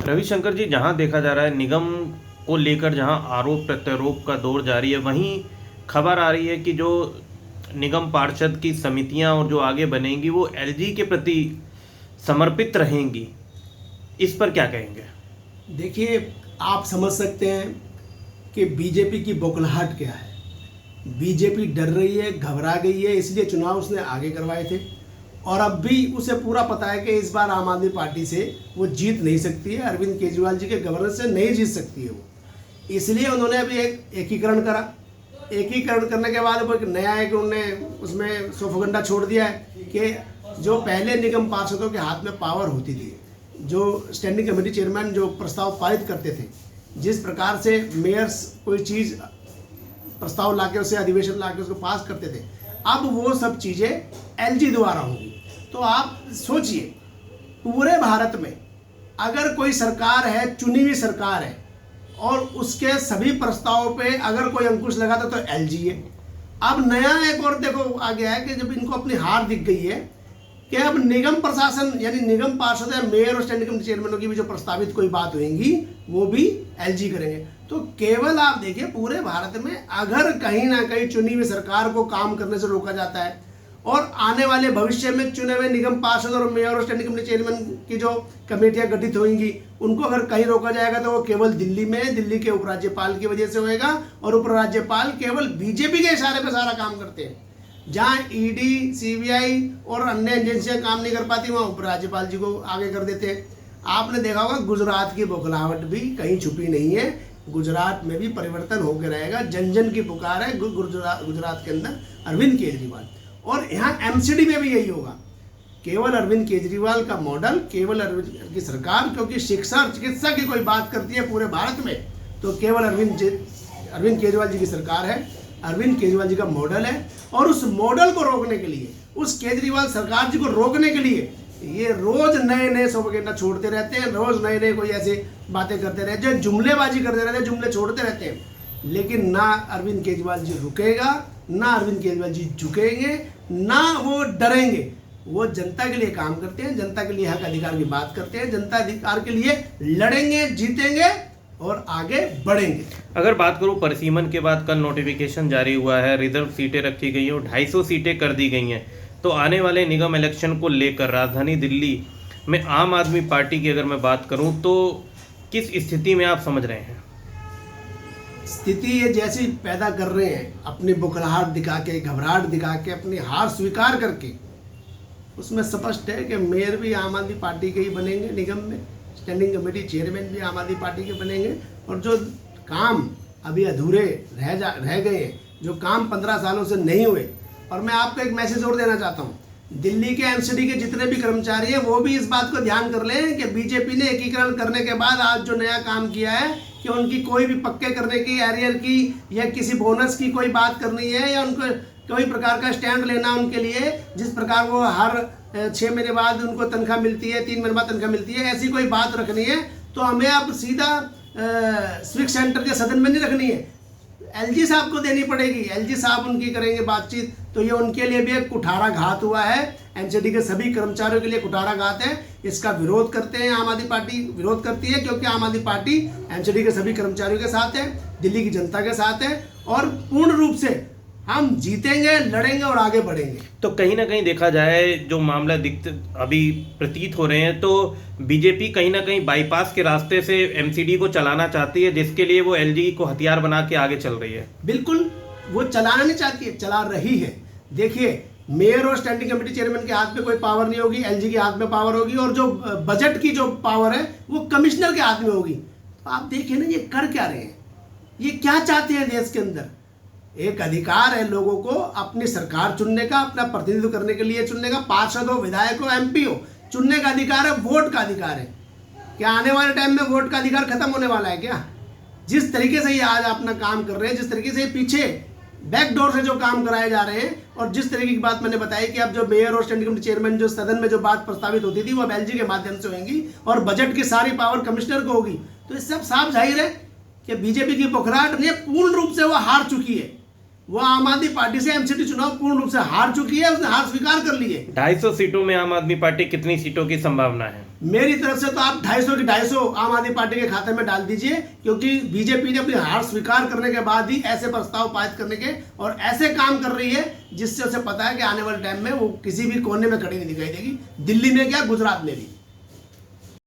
रविशंकर जी, जहां देखा जा रहा है निगम को लेकर जहां आरोप प्रत्यारोप का दौर जारी है, वहीं खबर आ रही है कि जो निगम पार्षद की समितियां और जो आगे बनेंगी वो एलजी के प्रति समर्पित रहेंगी। इस पर क्या कहेंगे? देखिए, आप समझ सकते हैं कि बीजेपी की बौखलाहट क्या है। बीजेपी डर रही है, घबरा गई है, इसलिए चुनाव उसने आगे करवाए थे और अब भी उसे पूरा पता है कि इस बार आम आदमी पार्टी से वो जीत नहीं सकती है, अरविंद केजरीवाल जी के गवर्नेंस से नहीं जीत सकती है वो। इसलिए उन्होंने अभी एक एकीकरण करा। एकीकरण करने के बाद वो एक नया है कि उन्होंने उसमें सोफगंडा छोड़ दिया है कि जो पहले निगम पार्षदों के हाथ में पावर होती थी, जो स्टैंडिंग कमेटी चेयरमैन जो प्रस्ताव पारित करते थे, जिस प्रकार से मेयर्स कोई चीज़ प्रस्ताव लाके उसे अधिवेशन लाके उसको पास करते थे, अब वो सब चीज़ें एलजी द्वारा होंगी। तो आप सोचिए, पूरे भारत में अगर कोई सरकार है, चुनी हुई सरकार है, और उसके सभी प्रस्तावों पे अगर कोई अंकुश लगाता तो एलजी है। अब नया एक और देखो आ गया है कि जब इनको अपनी हार दिख गई है कि अब निगम प्रशासन यानी निगम पार्षद या मेयर और स्टैंडिंग कमेटी चेयरमैनों की भी जो प्रस्तावित कोई बात होगी वो भी एलजी करेंगे। तो केवल आप देखिए, पूरे भारत में अगर कहीं ना कहीं चुनी हुई सरकार को काम करने से रोका जाता है और आने वाले भविष्य में चुने हुए निगम पार्षद और मेयर और स्टैंडिंग कमेटी चेयरमैन की जो कमेटियां गठित होंगी उनको अगर कहीं रोका जाएगा तो वो केवल दिल्ली में, दिल्ली के उपराज्यपाल की वजह से होएगा। और उपराज्यपाल केवल बीजेपी के इशारे पर सारा काम करते हैं। जहाँ ईडी, सीबीआई और अन्य एजेंसियां काम नहीं कर पाती, वहाँ उपराज्यपाल जी को आगे कर देते हैं। आपने देखा होगा गुजरात की बौखलाहट भी कहीं छुपी नहीं है। गुजरात में भी परिवर्तन होकर रहेगा। जन जन की पुकार है गुजरात के अंदर अरविंद केजरीवाल, और यहाँ एमसीडी में भी यही होगा। केवल अरविंद केजरीवाल का मॉडल, केवल अरविंद की सरकार, क्योंकि शिक्षा और चिकित्सा की कोई बात करती है पूरे भारत में तो केवल अरविंद केजरीवाल जी की सरकार है, अरविंद केजरीवाल जी का मॉडल है। और उस मॉडल को रोकने के लिए, उस केजरीवाल सरकार जी को रोकने के लिए ये रोज नए नए प्रोपेगेंडा छोड़ते रहते हैं, रोज नए नए कोई ऐसी बातें करते रहते हैं, जुमलेबाजी करते रहते हैं, जुमले छोड़ते रहते हैं। लेकिन ना अरविंद केजरीवाल जी रुकेगा, ना अरविंद केजरीवाल जी झुकेंगे, ना वो डरेंगे। वो जनता के लिए काम करते हैं, जनता के लिए हक अधिकार की बात करते हैं, जनता अधिकार के लिए लड़ेंगे, जीतेंगे और आगे बढ़ेंगे। अगर बात करूं परिसीमन के बाद, कल नोटिफिकेशन जारी हुआ है, रिजर्व सीटें रखी गई हैं और 250 सीटें कर दी गई हैं। तो आने वाले निगम इलेक्शन को लेकर राजधानी दिल्ली में आम आदमी पार्टी की अगर मैं बात करूं तो किस स्थिति में आप समझ रहे हैं? स्थिति ये जैसी पैदा कर रहे हैं, अपनी बुखलाहट दिखा के, घबराहट दिखा के, अपनी हार स्वीकार करके, उसमें स्पष्ट है कि मेयर भी आम आदमी पार्टी के ही बनेंगे निगम में, स्टैंडिंग कमेटी चेयरमैन भी आम आदमी पार्टी के बनेंगे। और जो काम अभी अधूरे रह गए हैं, जो काम 15 सालों से नहीं हुए, और मैं आपको एक मैसेज और देना चाहता हूँ, दिल्ली के एमसीडी के जितने भी कर्मचारी हैं वो भी इस बात को ध्यान कर लें कि बीजेपी ने एकीकरण करने के बाद आज जो नया काम किया है कि उनकी कोई भी पक्के करने की, एरियर की या किसी बोनस की कोई बात करनी है, या उनको कोई प्रकार का स्टैंड लेना उनके लिए, जिस प्रकार वो हर 6 महीने बाद उनको तनख्वाह मिलती है, 3 महीने बाद तनख्वाह मिलती है, ऐसी कोई बात रखनी है तो हमें अब सीधा स्विक सेंटर के सदन में नहीं रखनी है, एलजी साहब को देनी पड़ेगी। एलजी साहब उनकी करेंगे बातचीत। तो ये उनके लिए भी एक कुठाराघात हुआ है, एमसीडी के सभी कर्मचारियों के लिए कुठाराघात है। इसका विरोध करते हैं, आम आदमी पार्टी विरोध करती है, क्योंकि आम आदमी पार्टी एमसीडी के सभी कर्मचारियों के साथ है, दिल्ली की जनता के साथ है, और पूर्ण रूप से हम जीतेंगे, लड़ेंगे और आगे बढ़ेंगे। तो कहीं ना कहीं देखा जाए, जो मामला अभी प्रतीत हो रहे हैं, तो बीजेपी कहीं ना कहीं बाईपास के रास्ते से एमसीडी को चलाना चाहती है, जिसके लिए वो एलजी को हथियार बना के आगे चल रही है। बिल्कुल, वो चलाना नहीं चाहती है, चला रही है। देखिए, मेयर और स्टैंडिंग कमेटी चेयरमैन के हाथ में कोई पावर नहीं होगी, एलजी के हाथ में पावर होगी, और जो बजट की जो पावर है वो कमिश्नर के हाथ में होगी। तो आप देखिए ना, ये कर क्या रहे हैं, ये क्या चाहते हैं देश के अंदर। एक अधिकार है लोगों को अपनी सरकार चुनने का, अपना प्रतिनिधित्व करने के लिए चुनने का, पार्षद हो, विधायक हो, एमपी हो, चुनने का अधिकार है, वोट का अधिकार है। क्या आने वाले टाइम में वोट का अधिकार खत्म होने वाला है क्या? जिस तरीके से ये आज अपना काम कर रहे हैं, जिस तरीके से पीछे बैकडोर से जो काम कराए जा रहे हैं, और जिस तरीके की बात मैंने बताई कि अब जो मेयर और स्टैंडिंग कमेटी चेयरमैन जो सदन में जो बात प्रस्तावित होती थी वो अब एलजी के माध्यम से होंगी, और बजट की सारी पावर कमिश्नर को होगी। तो इस सब साफ जाहिर है कि बीजेपी की बौखलाहट नहीं, पूर्ण रूप से वो हार चुकी है। वो आम आदमी पार्टी से एमसीडी चुनाव पूर्ण रूप से हार चुकी है, उसने हार स्वीकार कर ली है। 250 सीटों में आम आदमी पार्टी कितनी सीटों की संभावना है? मेरी तरफ से तो आप 250 की 250 आम आदमी पार्टी के खाते में डाल दीजिए, क्योंकि बीजेपी ने अपनी हार स्वीकार करने के बाद ही ऐसे प्रस्ताव पारित करने के और ऐसे काम कर रही है जिससे उसे पता है कि आने वाले टाइम में वो किसी भी कोने में खड़ी नहीं दिखाई देगी, दिल्ली में क्या गुजरात में भी।